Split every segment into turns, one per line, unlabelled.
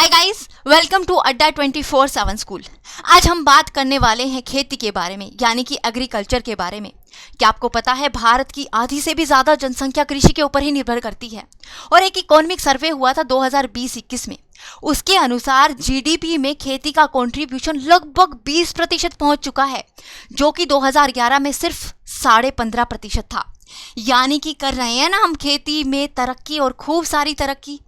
Hi guys, welcome to अड्डा 24/7 school. आज हम बात करने वाले हैं खेती के बारे में, यानी कि एग्रीकल्चर के बारे में। क्या आपको पता है भारत की आधी से भी ज्यादा जनसंख्या कृषि के ऊपर ही निर्भर करती है। और एक इकोनॉमिक सर्वे हुआ था 2020-21 में। उसके अनुसार जीडीपी में खेती का कंट्रीब्यूशन लगभग 20% पहुंच चुका है, जो कि 2011 में सिर्फ 15.5% था। यानी कि कर रहे हैं ना हम खेती में तरक्की, और खूब सारी तरक्की।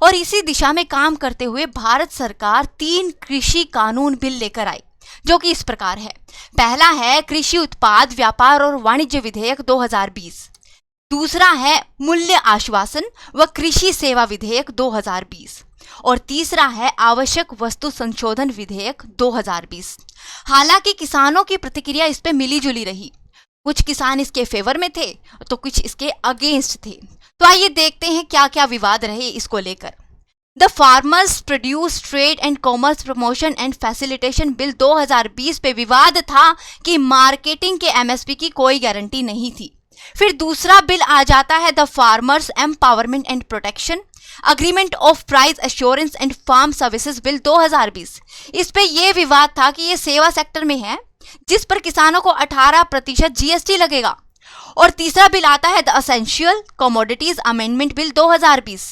और इसी दिशा में काम करते हुए भारत सरकार 3 कृषि कानून बिल लेकर आई, जो कि इस प्रकार है। पहला है कृषि उत्पाद व्यापार और वाणिज्य विधेयक 2020। दूसरा है मूल्य आश्वासन व कृषि सेवा विधेयक 2020 और तीसरा है आवश्यक वस्तु संशोधन विधेयक 2020। हालांकि किसानों की प्रतिक्रिया इस पे मिली जुली रही। कुछ किसान इसके फेवर में थे तो कुछ इसके अगेंस्ट थे। तो आइए देखते हैं क्या क्या विवाद रहे इसको लेकर। The farmers produce trade and commerce promotion and facilitation bill 2020 पे विवाद था कि मार्केटिंग के एमएसपी की कोई गारंटी नहीं थी। फिर दूसरा बिल आ जाता है the farmers empowerment and protection agreement of price assurance and farm services bill 2020। इस पे ये विवाद था कि ये सेवा सेक्टर में है, जिस पर किसानों को 18% जीएसटी लगेगा। और तीसरा बिल आता है the essential commodities amendment bill 2020।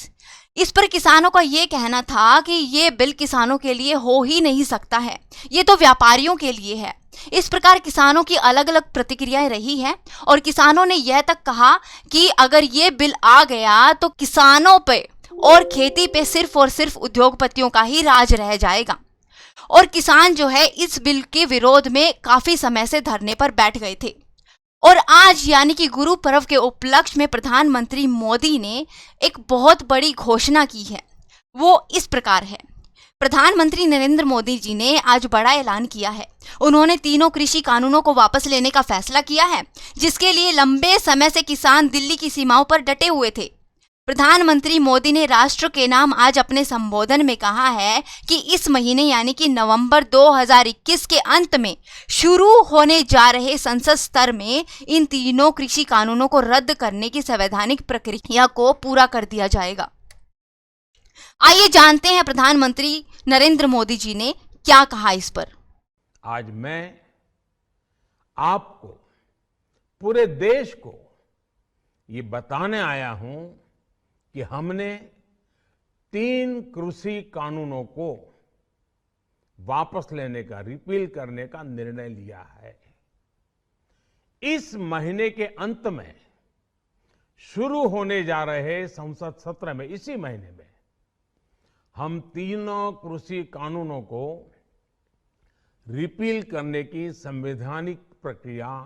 इस पर किसानों का ये कहना था कि ये बिल किसानों के लिए हो ही नहीं सकता है, ये तो व्यापारियों के लिए है। इस प्रकार किसानों की अलग अलग प्रतिक्रियाएं रही हैं और किसानों ने यह तक कहा कि अगर ये बिल आ गया तो किसानों पे और खेती पे सिर्फ और सिर्फ उद्योगपतियों का ही राज रह जाएगा। और किसान जो है इस बिल के विरोध में काफी समय से धरने पर बैठ गए थे। और आज यानी कि गुरु पर्व के उपलक्ष्य में प्रधानमंत्री मोदी ने एक बहुत बड़ी घोषणा की है। वो इस प्रकार है। प्रधानमंत्री नरेंद्र मोदी जी ने आज बड़ा ऐलान किया है। उन्होंने तीनों कृषि कानूनों को वापस लेने का फैसला किया है, जिसके लिए लंबे समय से किसान दिल्ली की सीमाओं पर डटे हुए थे। प्रधानमंत्री मोदी ने राष्ट्र के नाम आज अपने संबोधन में कहा है कि इस महीने यानी कि नवंबर 2021 के अंत में शुरू होने जा रहे संसद स्तर में इन तीनों कृषि कानूनों को रद्द करने की संवैधानिक प्रक्रिया को पूरा कर दिया जाएगा। आइए जानते हैं प्रधानमंत्री नरेंद्र मोदी जी ने क्या कहा इस पर।
आज मैं आपको, पूरे देश को ये बताने आया हूं कि हमने 3 कृषि कानूनों को वापस लेने का, रिपील करने का निर्णय लिया है। इस महीने के अंत में शुरू होने जा रहे संसद सत्र में, इसी महीने में हम तीनों कृषि कानूनों को रिपील करने की संवैधानिक प्रक्रिया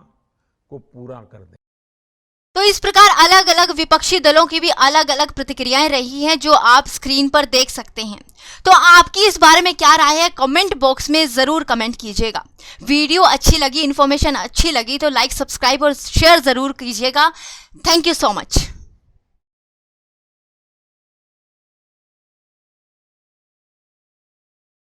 को पूरा कर दें।
तो इस प्रकार अलग अलग विपक्षी दलों की भी अलग अलग प्रतिक्रियाएं रही हैं, जो आप स्क्रीन पर देख सकते हैं। तो आपकी इस बारे में क्या राय है, कमेंट बॉक्स में जरूर कमेंट कीजिएगा। वीडियो अच्छी लगी, इन्फॉर्मेशन अच्छी लगी तो लाइक, सब्सक्राइब और शेयर जरूर कीजिएगा। Thank you so much.